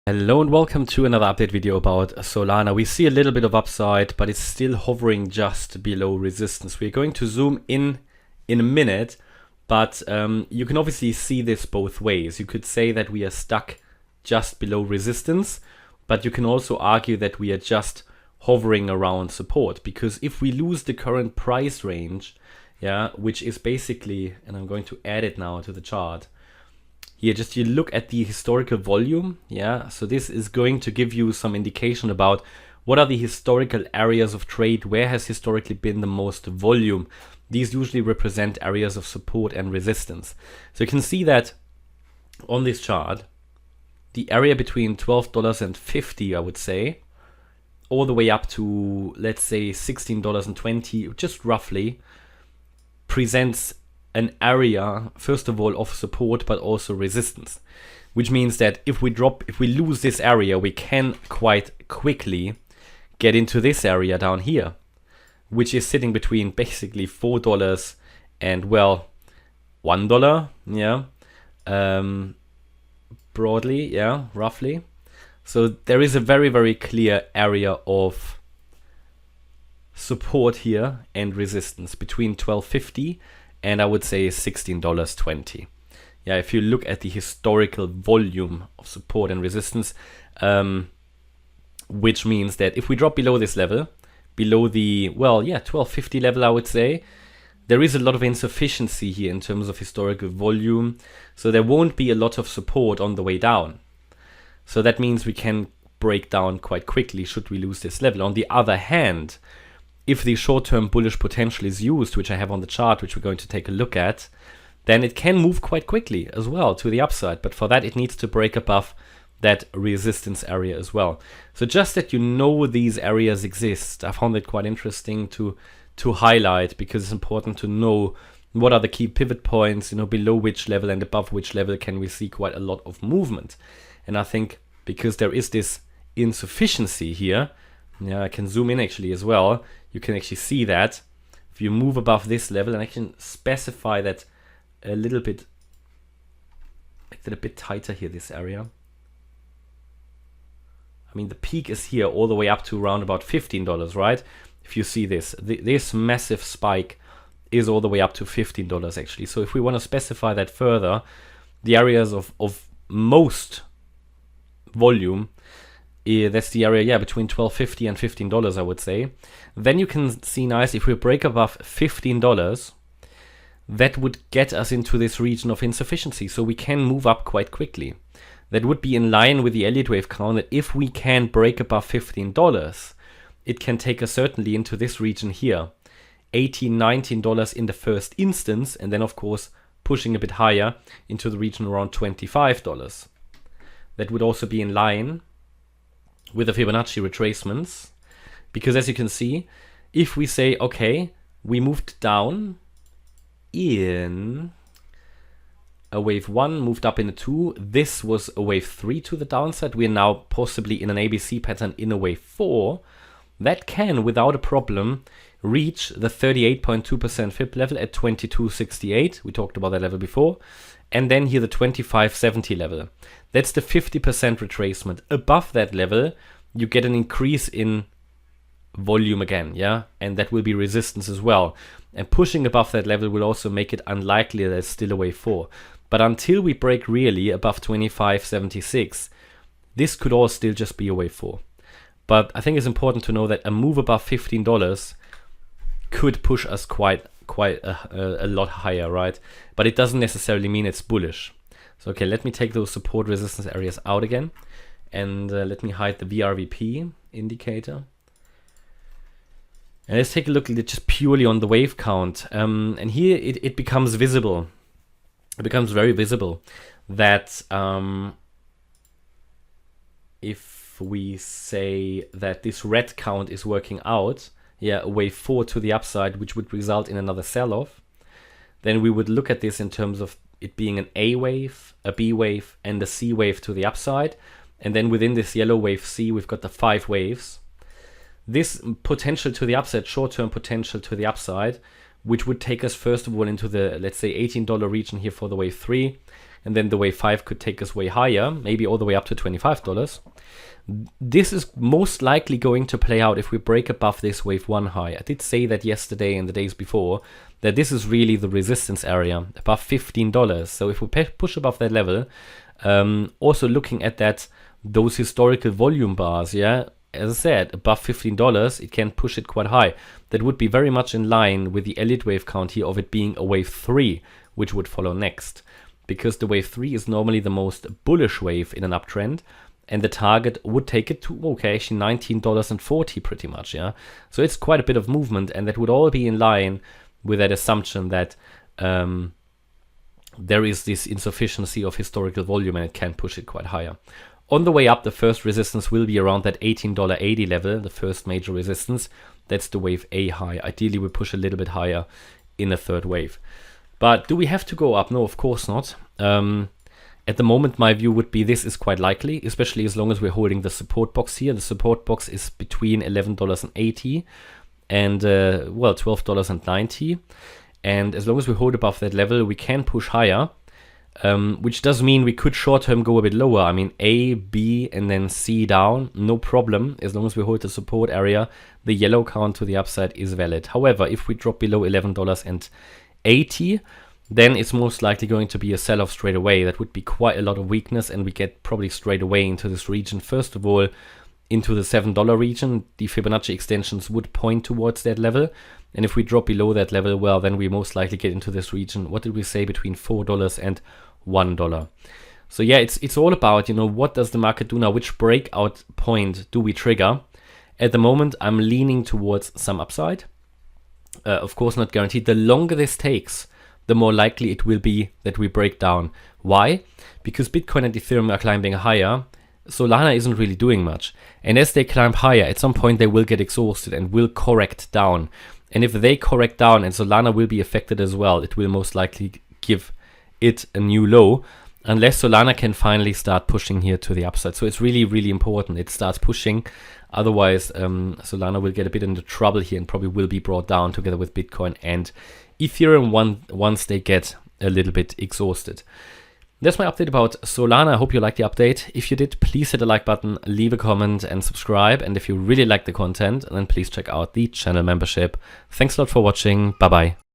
Hello and welcome to another update video about Solana. We see a little bit of upside, but it's still hovering just below resistance. We're going to zoom in a minute, but you can obviously see this both ways. You could say that we are stuck just below resistance, but you can also argue that we are just hovering around support, because if we lose the current price range, which is basically, and I'm going to add it now to the chart, here, just you look at the historical volume, so this is going to give you some indication about what are the historical areas of trade, where has historically been the most volume. These usually represent areas of support and resistance. So you can see that on this chart, the area between $12.50, I would say, all the way up to, let's say, $16.20, just roughly, presents an area, first of all, of support, but also resistance, which means that if we lose this area, we can quite quickly get into this area down here, which is sitting between basically $4 and, well, $1, broadly, roughly. So there is a very, very clear area of support here and resistance between $12.50 and I would say $16.20. If you look at the historical volume of support and resistance, which means that if we drop below this level, below the, $12.50 level, I would say, there is a lot of insufficiency here in terms of historical volume. So there won't be a lot of support on the way down. So that means we can break down quite quickly should we lose this level. On the other hand, if the short-term bullish potential is used, which I have on the chart, which we're going to take a look at, then it can move quite quickly as well to the upside. But for that, it needs to break above that resistance area as well. So just that you know these areas exist, I found it quite interesting to highlight, because it's important to know what are the key pivot points, below which level and above which level can we see quite a lot of movement. And I think because there is this insufficiency here, I can zoom in actually as well. You can actually see that if you move above this level, and I can specify that a little bit, make that a bit tighter here, this area. I mean, the peak is here all the way up to around about $15, right? If you see this, this massive spike is all the way up to $15 actually. So if we want to specify that further, the areas of most volume, that's the area, between $12.50 and $15, I would say. Then you can see nice, if we break above $15, that would get us into this region of insufficiency. So we can move up quite quickly. That would be in line with the Elliott wave count, that if we can break above $15, it can take us certainly into this region here. $18, $19 in the first instance, and then of course pushing a bit higher into the region around $25. That would also be in line with the Fibonacci retracements, because as you can see, if we say, okay, we moved down in a wave 1, moved up in a 2, this was a wave 3 to the downside, we are now possibly in an ABC pattern in a wave 4, that can, without a problem, reach the 38.2% Fib level at 2268, we talked about that level before, and then here the 2570 level. That's the 50% retracement. Above that level, you get an increase in volume again, and that will be resistance as well. And pushing above that level will also make it unlikely that it's still a wave 4. But until we break really above 2576, this could all still just be a wave 4. But I think it's important to know that a move above $15 could push us quite a lot higher, right? But it doesn't necessarily mean it's bullish. So okay, let me take those support resistance areas out again, and let me hide the VRVP indicator. And let's take a look just purely on the wave count. And here it becomes visible. It becomes very visible that if we say that this red count is working out, a wave 4 to the upside, which would result in another sell-off, then we would look at this in terms of it being an A wave, a B wave, and a C wave to the upside. And then within this yellow wave C, we've got the 5 waves. This potential to the upside, short-term potential to the upside, which would take us first of all into the, let's say, $18 region here for the wave 3. and then the wave 5 could take us way higher, maybe all the way up to $25. This is most likely going to play out if we break above this wave 1 high. I did say that yesterday and the days before, that this is really the resistance area, above $15. So if we push above that level, also looking at those historical volume bars, yeah, as I said, above $15, it can push it quite high. That would be very much in line with the Elliott wave count here of it being a wave 3, which would follow next. Because the wave 3 is normally the most bullish wave in an uptrend, and the target would take it to, okay, actually $19.40 pretty much, yeah. So it's quite a bit of movement, and that would all be in line with that assumption that there is this insufficiency of historical volume and it can push it quite higher. On the way up, the first resistance will be around that $18.80 level, the first major resistance. That's the wave A high. Ideally, we push a little bit higher in a third wave. But do we have to go up? No, of course not. At the moment, my view would be this is quite likely, especially as long as we're holding the support box here. The support box is between $11.80 and, well, $12.90. And as long as we hold above that level, we can push higher, which does mean we could short-term go a bit lower. I mean, A, B, and then C down, no problem. As long as we hold the support area, the yellow count to the upside is valid. However, if we drop below $11.80, then it's most likely going to be a sell-off straight away. That would be quite a lot of weakness, and we get probably straight away into this region. First of all, into the $7 region, the Fibonacci extensions would point towards that level. And if we drop below that level, well, then we most likely get into this region. What did we say? Between $4 and $1. So yeah, it's all about, what does the market do now? Which breakout point do we trigger? At the moment, I'm leaning towards some upside. Of course, not guaranteed. The longer this takes, the more likely it will be that we break down. Why? Because Bitcoin and Ethereum are climbing higher. Solana isn't really doing much. And as they climb higher, at some point they will get exhausted and will correct down. And if they correct down and Solana will be affected as well, it will most likely give it a new low, unless Solana can finally start pushing here to the upside. So it's really, really important it starts pushing. Otherwise, Solana will get a bit into trouble here and probably will be brought down together with Bitcoin and Ethereum once they get a little bit exhausted. That's my update about Solana. I hope you liked the update. If you did, please hit the like button, leave a comment and subscribe. And if you really like the content, then please check out the channel membership. Thanks a lot for watching. Bye-bye.